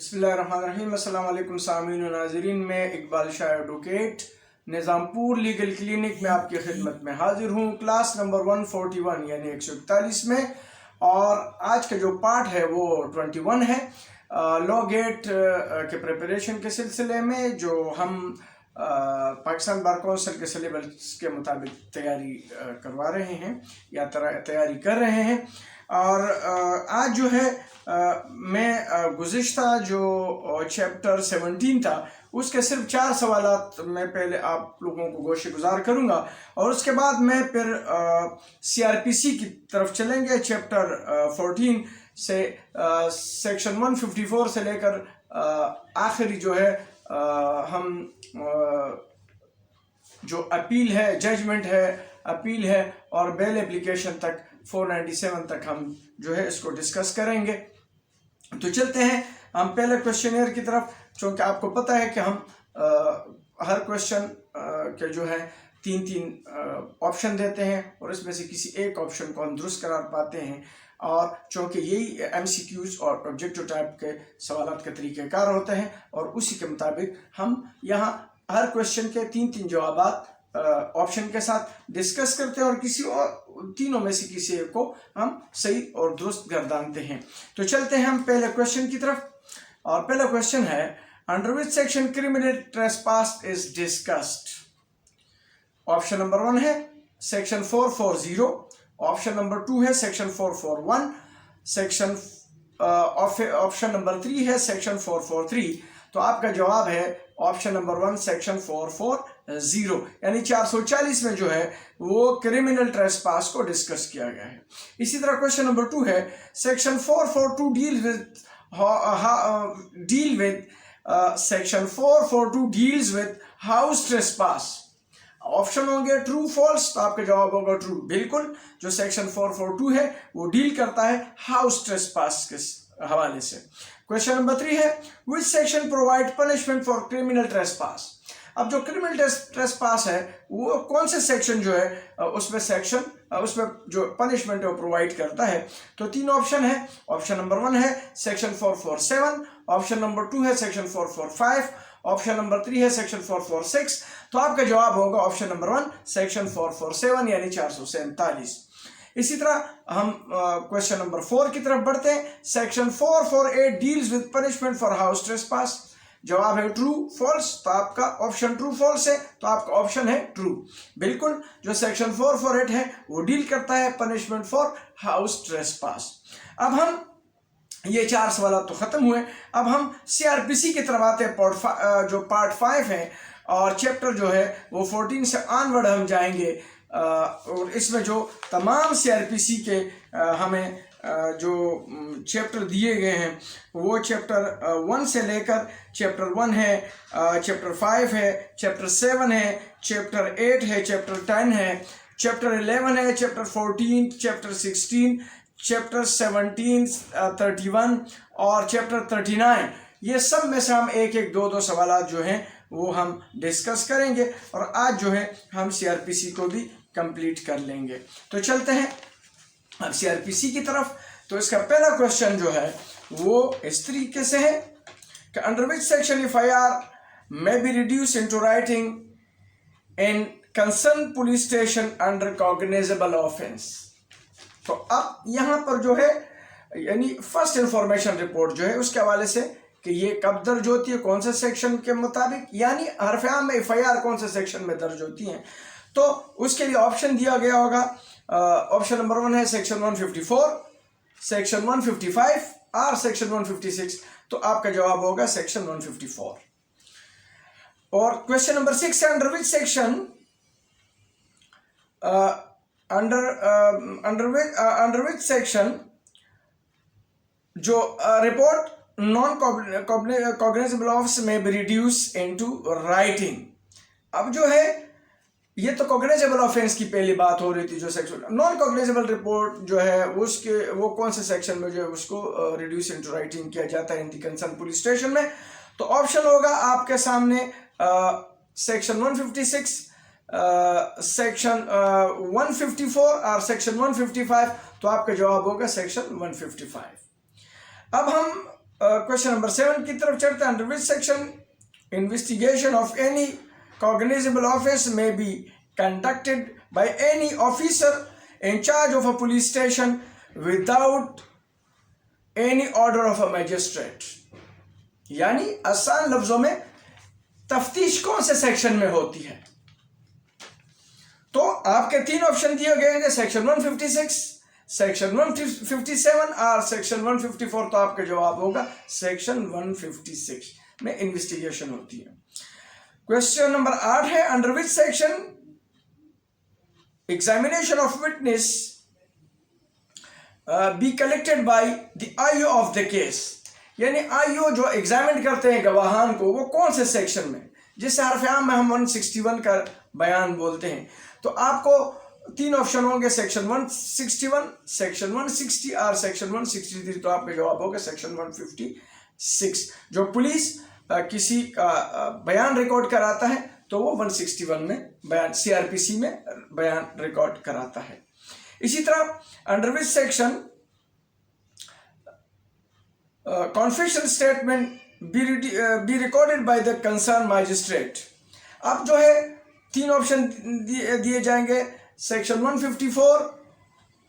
बिस्मिल्लाहिर्रहमानिर्रहीम। अस्सलाम वालेकुम सामीन व नाज़रीन, मैं Iqbal Shah advocate Nizampur legal clinic में आपकी खिदमत में हाजिर हूँ क्लास नंबर 141 यानी 141 में। और आज का जो पार्ट है वो 21 है लॉ गेट के प्रिपरेशन के सिलसिले में, जो हम पाकिस्तान बार कौंसिल के सिलेबस के मुताबिक तैयारी करवा रहे हैं या तैयारी कर रहे हैं। और आज जो है मैं गुज़िश्ता जो चैप्टर 17 था उसके सिर्फ 4 सवालात मैं पहले आप लोगों को गोशे गुजार करूँगा और उसके बाद मैं फिर CRPC की तरफ चलेंगे। चैप्टर 14 से सेक्शन 154 से लेकर आखिरी जो है हम जो अपील है, जजमेंट है, अपील है और बेल एप्लीकेशन तक 497 तक हम जो है इसको डिस्कस करेंगे। तो चलते हैं हम पहले क्वेश्चनियर की तरफ। क्योंकि आपको पता है कि हम हर क्वेश्चन के जो है 3 ऑप्शन देते हैं और इसमें से किसी एक ऑप्शन को हम दुरुस्त करार पाते हैं। और चूँकि यही MCQs और ऑब्जेक्टिव टाइप के सवालात के तरीक़ेकार होते हैं और उसी के मुताबिक हम यहाँ हर क्वेश्चन के 3 जवाबात ऑप्शन के साथ डिस्कस करते हैं और किसी और तीनों में से किसी एक को हम सही और दुरुस्त गर्दानते हैं। तो चलते हैं हम पहले क्वेश्चन की तरफ। और पहला क्वेश्चन है, under which section criminal trespass is discussed. Option number 1 है सेक्शन 440, ऑप्शन नंबर 2 है सेक्शन 441, ऑप्शन नंबर 3 है सेक्शन 443। तो आपका जवाब है ऑप्शन नंबर 1 सेक्शन 440 यानी 440 में जो है वो क्रिमिनल ट्रेसपास को डिस्कस किया गया है। इसी तरह क्वेश्चन नंबर 2 है section 442 section 442 deals with house trespass. Option होंगे ट्रू फॉल्स, तो आपका जवाब होगा ट्रू। बिल्कुल, जो सेक्शन 442 है वो डील करता है हाउस ट्रेसपास के हवाले से। क्वेश्चन नंबर 3 है which section provide punishment for criminal trespass. अब जो क्रिमिनल ट्रेसपास है वो कौन से सेक्शन जो है उसमें जो पनिशमेंट है वो प्रोवाइड करता है। तो 3 ऑप्शन है। ऑप्शन नंबर 1 है सेक्शन 447, ऑप्शन नंबर 2 है सेक्शन 445, ऑप्शन नंबर 3 है सेक्शन 446। तो आपका जवाब होगा ऑप्शन नंबर 1 सेक्शन 447 यानी 447। इसी तरह हम क्वेश्चन नंबर 4 की तरफ बढ़ते हैं। Section 448 deals with punishment for house trespass. जवाब है ट्रू फॉल्स, तो आपका ऑप्शन ट्रू फॉल्स है, तो आपका ऑप्शन है ट्रू। बिल्कुल, जो सेक्शन 448 है वो डील करता है पनिशमेंट फॉर हाउस ट्रेसपास। अब हम ये 4 सवाल तो खत्म हुए। अब हम CRPC की तरफ आते हैं, जो पार्ट 5 है और चैप्टर जो है वो 14 से ऑनवर्ड हम जाएंगे। और इसमें जो तमाम CRPC के हमें जो चैप्टर दिए गए हैं वो चैप्टर 1 से लेकर चैप्टर 1 है, चैप्टर 5 है, चैप्टर 7 है, चैप्टर 8 है, चैप्टर 10 है, चैप्टर 11 है, चैप्टर 14, चैप्टर 16, चैप्टर 17, 31 और चैप्टर 39। ये सब में से हम एक 2 सवाल जो हैं वो हम डिस्कस करेंगे और आज जो है हम CRPC को भी कंप्लीट कर लेंगे। तो चलते हैं अब CRPC की तरफ। तो इसका पहला क्वेश्चन जो है वो इस तरीके से है कि under which section FIR may be reduced into writing in concerned police station under cognizable offense। तो अब यहाँ पर जो है यानी फर्स्ट इंफॉर्मेशन रिपोर्ट जो है उसके हवाले से कि ये कब दर्ज होती है, कौन से सेक्शन के मुताबिक, यानी हरफ आम में FIR कौन से सेक्शन में दर्ज होती हैं। तो उसके लिए ऑप्शन दिया गया होगा। ऑप्शन नंबर 1 है सेक्शन 154, सेक्शन 155 और सेक्शन 156। तो आपका जवाब होगा सेक्शन 154। और क्वेश्चन नंबर 6 है under which section under which section जो रिपोर्ट नॉन कॉग्निजेबल ऑफेंस में बी रिड्यूस इनटू राइटिंग। अब जो है ये तो कॉग्निजेबल ऑफेंस की पहली बात हो रही थी। जो सेक्शन नॉन कॉग्निजेबल रिपोर्ट जो है वो कौन से सेक्शन में जो है उसको रिड्यूस इनटू राइटिंग किया जाता है इन दी कंसर्न पुलिस स्टेशन में। तो ऑप्शन होगा आपके सामने सेक्शन 156, सेक्शन 154 और सेक्शन 155। तो आपका जवाब होगा सेक्शन 155। अब हम क्वेश्चन नंबर 7 की तरफ चढ़ते हैं। Under which section investigation of any cognizable offense may be conducted by any officer in charge of a police station without any order of a magistrate। यानी आसान लफ्जों में तफ्तीश कौन से सेक्शन में होती है? तो आपके 3 ऑप्शन दिए गए हैं, सेक्शन 156, सेक्शन 157 और सेक्शन 154। तो आपका जवाब होगा सेक्शन 156 में इन्वेस्टिगेशन होती है। क्वेश्चन नंबर 8 है, under which section examination of witness be collected by the IO of the case. यानी आईओ जो एग्जामिन करते हैं गवाहान को, वो कौन से सेक्शन में, जिससे हरफ आम में हम 161 का बयान बोलते हैं। तो आपको 3 ऑप्शन होंगे, सेक्शन 161, सेक्शन 160 और सेक्शन 163। तो आपका जवाब होगा सेक्शन 156। जो पुलिस किसी का बयान रिकॉर्ड कराता है तो वो 161 में बयान, सीआरपीसी में बयान रिकॉर्ड कराता है। इसी तरह under which section confession statement be recorded by the concern magistrate. अब जो है 3 ऑप्शन दिए जाएंगे, सेक्शन 154,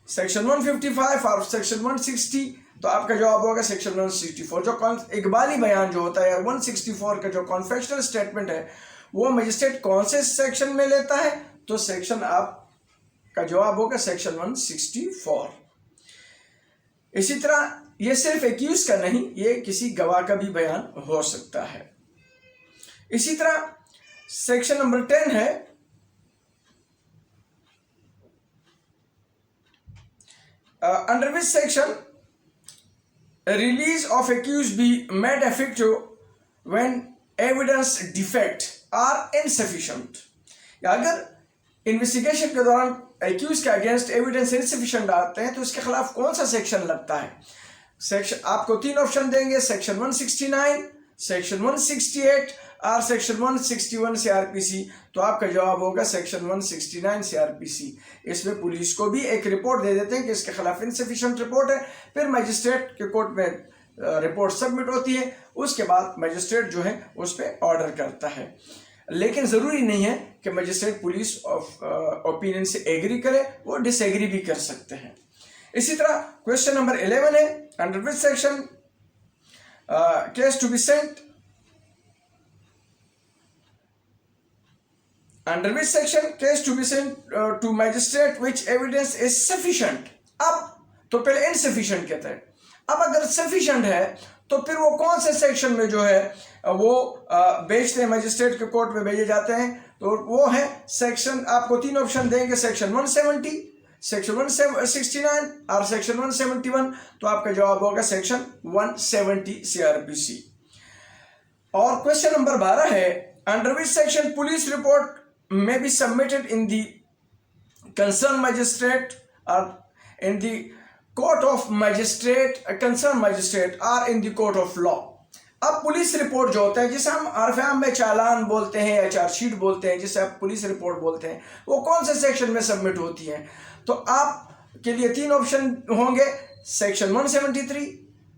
सेक्शन 155 और सेक्शन 160। तो आपका जवाब होगा सेक्शन 164। जो इकबाली बयान जो होता है 164 का जो कॉन्फेशनल स्टेटमेंट है वो मजिस्ट्रेट कौन से सेक्शन में लेता है? तो सेक्शन आपका जवाब होगा सेक्शन 164। इसी तरह ये सिर्फ एक्यूज का नहीं, ये किसी गवाह का भी बयान हो सकता है। इसी तरह सेक्शन नंबर 10 है, under which section release of accused be made effective when evidence defect are insufficient। अगर इन्वेस्टिगेशन के दौरान एक्यूज के अगेंस्ट एविडेंस इनसफिशिएंट आते हैं तो इसके खिलाफ कौन सा सेक्शन लगता है? सेक्शन आपको 3 ऑप्शन देंगे, सेक्शन 169, सेक्शन 168 और सेक्शन 161 सीआरपीसी। तो आपका जवाब होगा सेक्शन 169 सीआरपीसी। इसमें पुलिस को भी एक रिपोर्ट दे देते हैं कि इसके खिलाफ इनसफिशिएंट रिपोर्ट है, फिर मजिस्ट्रेट के कोर्ट में रिपोर्ट सबमिट होती है, उसके बाद मजिस्ट्रेट जो है उस पर ऑर्डर करता है। लेकिन ज़रूरी नहीं है कि मजिस्ट्रेट पुलिस ओपिनियन से एग्री करे, वो डिसएग्री भी कर सकते हैं। इसी तरह क्वेश्चन नंबर 11 है, under which section case to be sent under which section case to be sent to magistrate which evidence is sufficient। अब तो पहले insufficient कहते हैं, अब अगर sufficient है तो फिर वो कौन से सेक्शन में जो है वो भेजते हैं, मजिस्ट्रेट के कोर्ट में भेजे जाते हैं। तो वो है सेक्शन, आपको 3 ऑप्शन देंगे, सेक्शन 170, सेक्शन 169 और सेक्शन 171। तो आपका जवाब होगा सेक्शन 170 सीआरपीसी। और क्वेश्चन नंबर 12 है, under which section police report may be submitted in the concerned magistrate or in the court of magistrate, concerned magistrate or in the court of law। अब police report जो होता है, जिसे हम आरफाम में चालान बोलते हैं या चार्जशीट बोलते हैं, जिसे आप पुलिस रिपोर्ट बोलते हैं, वो कौन से सेक्शन में सबमिट होती है? तो आपके लिए 3 ऑप्शन होंगे, सेक्शन 173,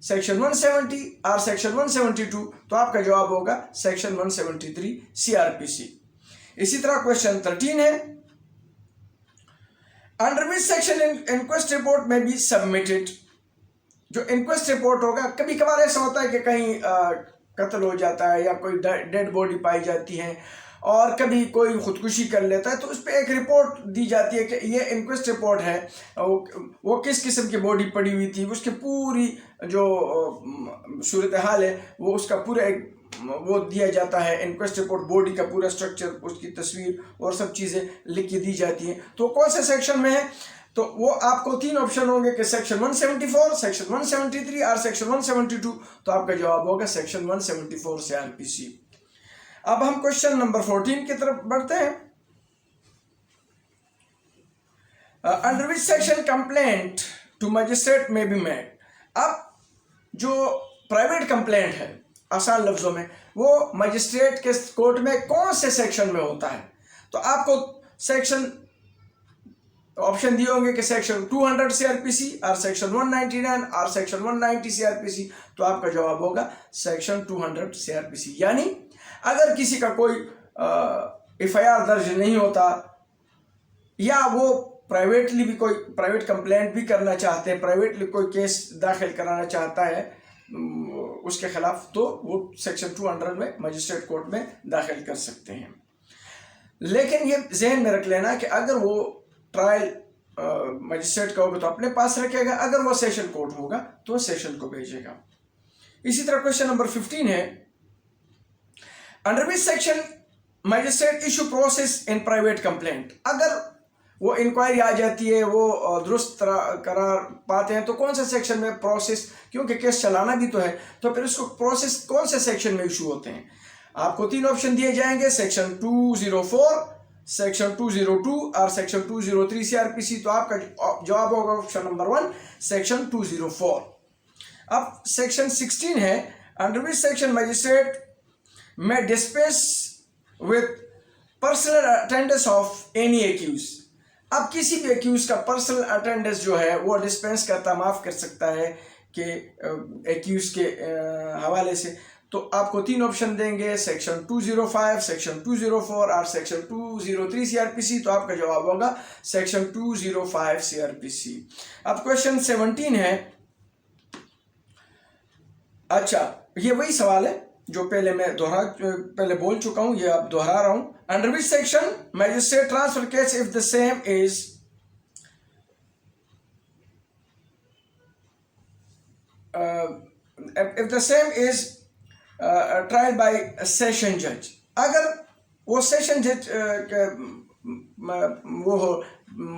सेक्शन 170 और सेक्शन 172। तो आपका जवाब होगा सेक्शन 173 सीआरपीसी। इसी तरह क्वेश्चन 13 है, under which section inquest report में बी सबमिटेड। जो इंक्वेस्ट रिपोर्ट होगा, कभी कभार ऐसा होता है कि कहीं कत्ल हो जाता है या कोई डेड बॉडी पाई जाती है और कभी कोई खुदकुशी कर लेता है, तो उस पर एक रिपोर्ट दी जाती है कि ये इंक्वेस्ट रिपोर्ट है, वो किस किस्म की बॉडी पड़ी हुई थी, उसकी पूरी जो सूरत हाल है वो उसका पूरा एक वो दिया जाता है। इंक्वेस्ट रिपोर्ट बॉडी का पूरा स्ट्रक्चर, उसकी तस्वीर और सब चीज़ें लिख के दी जाती हैं। तो कौन से सेक्शन में है? तो वो आपको 3 ऑप्शन होंगे कि सेक्शन 174, सेक्शन 173 और सेक्शन 172। तो आपका जवाब होगा सेक्शन 174 सीआरपीसी। अब हम क्वेश्चन नंबर 14 की तरफ बढ़ते हैं। Under which section complaint to magistrate may be made. अब जो प्राइवेट कंप्लेंट है, आसान लफ्जों में, वो मजिस्ट्रेट के कोर्ट में कौन से सेक्शन में होता है? तो आपको सेक्शन ऑप्शन दिए होंगे कि सेक्शन 200 सीआरपीसी और सेक्शन 199 और सेक्शन 190 सीआरपीसी, तो आपका जवाब होगा सेक्शन 200 सीआरपीसी। यानी अगर किसी का कोई एफआईआर दर्ज नहीं होता या वो प्राइवेटली भी कोई प्राइवेट कंप्लेंट भी करना चाहते हैं, प्राइवेटली कोई केस दाखिल कराना चाहता है उसके खिलाफ, तो वो सेक्शन 200 में मजिस्ट्रेट कोर्ट में दाखिल कर सकते हैं। लेकिन ये जहन में रख लेना कि अगर वो ट्रायल मजिस्ट्रेट का होगा तो अपने पास रखेगा, अगर वो सेशन कोर्ट होगा तो सेशन को भेजेगा। इसी तरह क्वेश्चन नंबर 15 है, under which section magistrate issue process in private complaint. अगर वो इंक्वायरी आ जाती है, वो दुरुस्त करार पाते हैं, तो कौन से सेक्शन में प्रोसेस, क्योंकि केस चलाना भी तो है, तो फिर उसको प्रोसेस कौन से सेक्शन में इशू होते हैं। आपको 3 ऑप्शन दिए जाएंगे, सेक्शन 204, सेक्शन 202 और सेक्शन 203 सीआरपीसी। तो आपका जवाब होगा ऑप्शन नंबर 1 सेक्शन 204। अब सेक्शन 16 है, under which section magistrate may dispense with personal attendance of any accused. अब किसी भी एक्यूज का पर्सनल अटेंडेंस जो है वो डिस्पेंस करता, माफ कर सकता है कि एक्यूज के हवाले से। तो आपको 3 ऑप्शन देंगे, सेक्शन 205, सेक्शन 204 और सेक्शन 203 सीआरपीसी। तो आपका जवाब होगा सेक्शन 205 सीआरपीसी। अब क्वेश्चन 17 है, अच्छा ये वही सवाल है जो पहले बोल चुका हूं, ये अब दोहरा रहा हूं। Under which section magistrate transfer case if the same is trial by session जज। अगर वो सेशन जज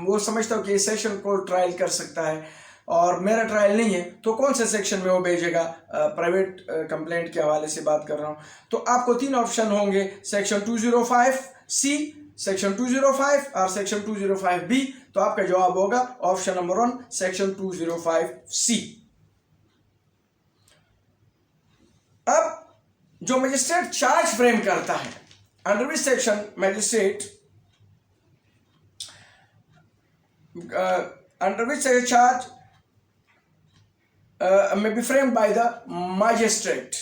वो समझता हो कि सेशन को ट्रायल कर सकता है और मेरा ट्रायल नहीं है, तो कौन से सेक्शन में वो भेजेगा। प्राइवेट कंप्लेंट के हवाले से बात कर रहा हूं। तो आपको 3 ऑप्शन होंगे, सेक्शन 205 सी, सेक्शन 205 और सेक्शन 205 बी। तो आपका जवाब होगा ऑप्शन नंबर 1 सेक्शन 205 सी। अब जो मजिस्ट्रेट चार्ज फ्रेम करता है, under which section magistrate under which charge may be framed by the magistrate।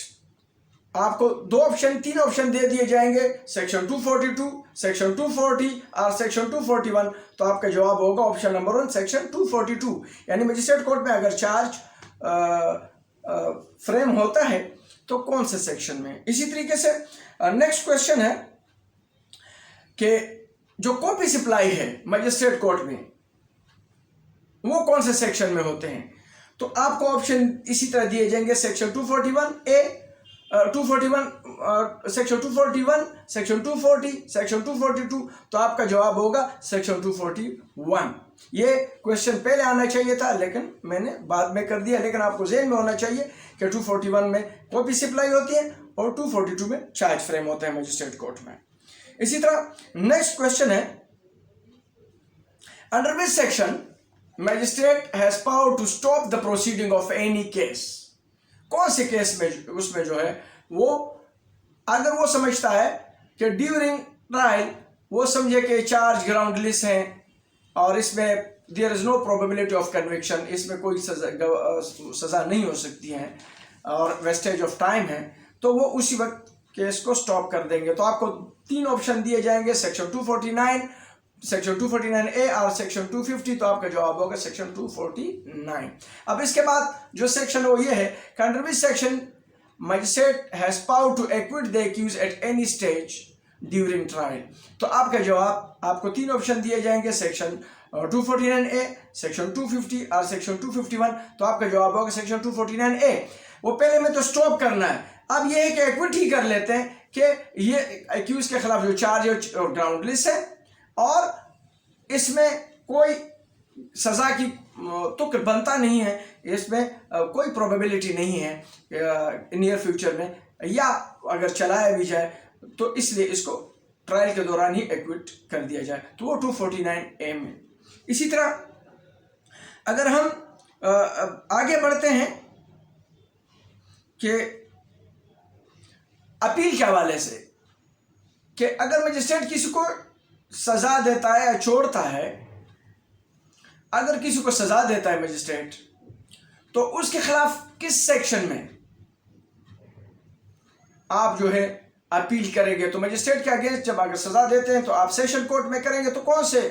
आपको 3 ऑप्शन दे दिए जाएंगे, सेक्शन 242, सेक्शन 240 और सेक्शन 241। तो आपका जवाब होगा ऑप्शन नंबर 1 सेक्शन 242। यानी मजिस्ट्रेट कोर्ट में अगर चार्ज फ्रेम होता है तो कौन से सेक्शन में। इसी तरीके से नेक्स्ट क्वेश्चन है कि जो कॉपी सप्लाई है मजिस्ट्रेट कोर्ट में वो कौन से सेक्शन में होते हैं। तो आपको ऑप्शन इसी तरह दिए जाएंगे, सेक्शन 241 ए, 241 सेक्शन 241, सेक्शन 240, सेक्शन 242। तो आपका जवाब होगा सेक्शन 241। ये क्वेश्चन पहले आना चाहिए था लेकिन मैंने बाद में कर दिया, लेकिन आपको ज़हन में होना चाहिए कि 241 में कॉपी सप्लाई होती है और 242 में चार्ज फ्रेम होता है मजिस्ट्रेट कोर्ट में। इसी तरह नेक्स्ट क्वेश्चन है, under which section magistrate has power to stop the proceeding of any case. कौन से केस में उसमें जो है वो अगर वो समझता है कि ड्यूरिंग ट्रायल वो समझे कि चार्ज ग्राउंडलेस हैं और इसमें there is no probability of conviction, इसमें कोई सजा नहीं हो सकती है और वेस्टेज ऑफ टाइम है, तो वो उसी वक्त केस को स्टॉप कर देंगे। तो आपको 3 ऑप्शन दिए जाएंगे, सेक्शन 249, सेक्शन 249 ए और सेक्शन 250। तो आपका जवाब होगा सेक्शन 249। अब इसके बाद जो सेक्शन वो ये है, under which section magistrate has power to acquit the accused at any stage during trial. तो आपका जवाब, आपको 3 ऑप्शन दिए जाएंगे, सेक्शन 249 ए, सेक्शन 250 और सेक्शन 251। तो आपका जवाब होगा सेक्शन 249 ए। वो पहले में तो स्टॉप करना है, अब ये है कि एक्विट ही कर लेते हैं कि ये एक्यूज के खिलाफ जो चार्ज है ग्राउंडलेस है और इसमें कोई सजा की तुक बनता नहीं है, इसमें कोई प्रोबेबिलिटी नहीं है नियर फ्यूचर में, या अगर चलाया भी जाए तो इसलिए इसको ट्रायल के दौरान ही एक्विट कर दिया जाए। तो वो 249 ए में। इसी तरह अगर हम आगे बढ़ते हैं कि अपील के हवाले से, कि अगर मजिस्ट्रेट किसी को सजा देता है या छोड़ता है अगर किसी को सजा देता है मजिस्ट्रेट तो उसके खिलाफ किस सेक्शन में आप जो है अपील करेंगे? तो मजिस्ट्रेट के अगेंस्ट जब अगर सजा देते हैं तो आप सेशन कोर्ट में करेंगे, तो कौन से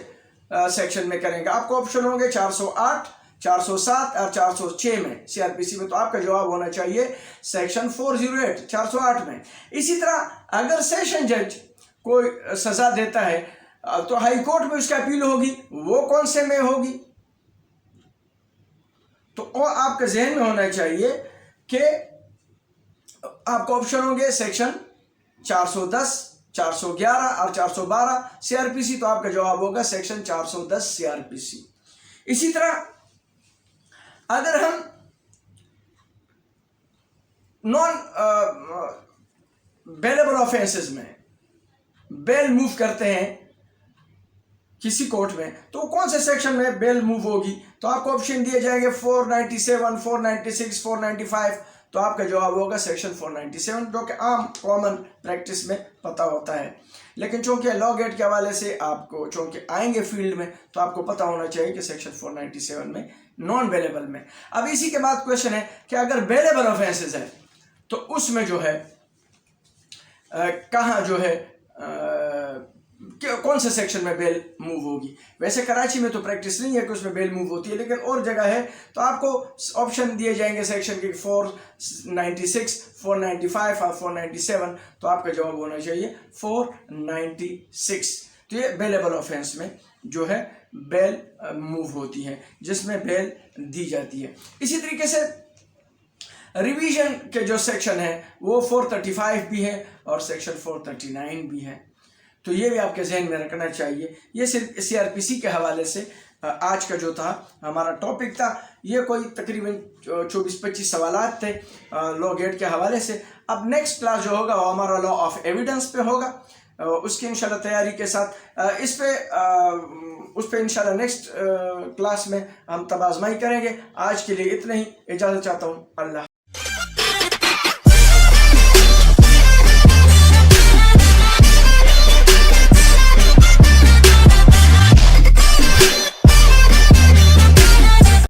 सेक्शन में करेंगे? आपको ऑप्शन होंगे 408, 407 और 406 में सीआरपीसी में। तो आपका जवाब होना चाहिए सेक्शन 408, 408 में। इसी तरह अगर सेशन जज कोई सजा देता है तो हाई कोर्ट में उसकी अपील होगी, वो कौन से में होगी? तो आपके जहन में होना चाहिए कि आपको ऑप्शन होंगे सेक्शन 410, 411 और 412 सीआरपीसी। तो आपका जवाब होगा सेक्शन 410 सीआरपीसी। इसी तरह अगर हम नॉन बेलेबल ऑफेंसेस में बेल मूव करते हैं किसी कोर्ट में, तो कौन से सेक्शन में बेल मूव होगी? तो आपको ऑप्शन दिए जाएंगे 497, 496, 495। तो आपका जवाब होगा सेक्शन 497, जो कि आम कॉमन प्रैक्टिस में पता होता है। लेकिन चूंकि लॉ गेट के हवाले से आपको चूंकि आएंगे फील्ड में, तो आपको पता होना चाहिए कि सेक्शन 497 में नॉन बेलेबल में। अब इसी के बाद क्वेश्चन है कि अगर बेलेबल ऑफेंसेस है तो उसमें जो है कहाँ जो है कौन से सेक्शन में बेल मूव होगी? वैसे कराची में तो प्रैक्टिस नहीं है कि उसमें बेल मूव होती है, लेकिन और जगह है। तो आपको ऑप्शन दिए जाएंगे सेक्शन के 496, 495 और 497। तो आपका जवाब होना चाहिए 496। तो ये बेलेबल ऑफेंस में जो है बेल मूव होती है, जिसमें बेल दी जाती है। इसी तरीके से रिवीजन के जो सेक्शन है वो 435 भी है और सेक्शन 439 भी है। तो ये भी आपके जहन में रखना चाहिए। ये सिर्फ सीआरपीसी के हवाले से आज का जो था हमारा टॉपिक था। ये कोई तकरीबन 24-25 सवालात थे लॉ गेट के हवाले से। अब नेक्स्ट क्लास जो होगा वो हमारा लॉ ऑफ एविडेंस पे होगा, उसकी इंशाल्लाह तैयारी के साथ उस पे इंशाल्लाह नेक्स्ट क्लास में हम तब आजमाई करेंगे। आज के लिए इतना ही, इजाज़त चाहता हूँ। अल्लाह।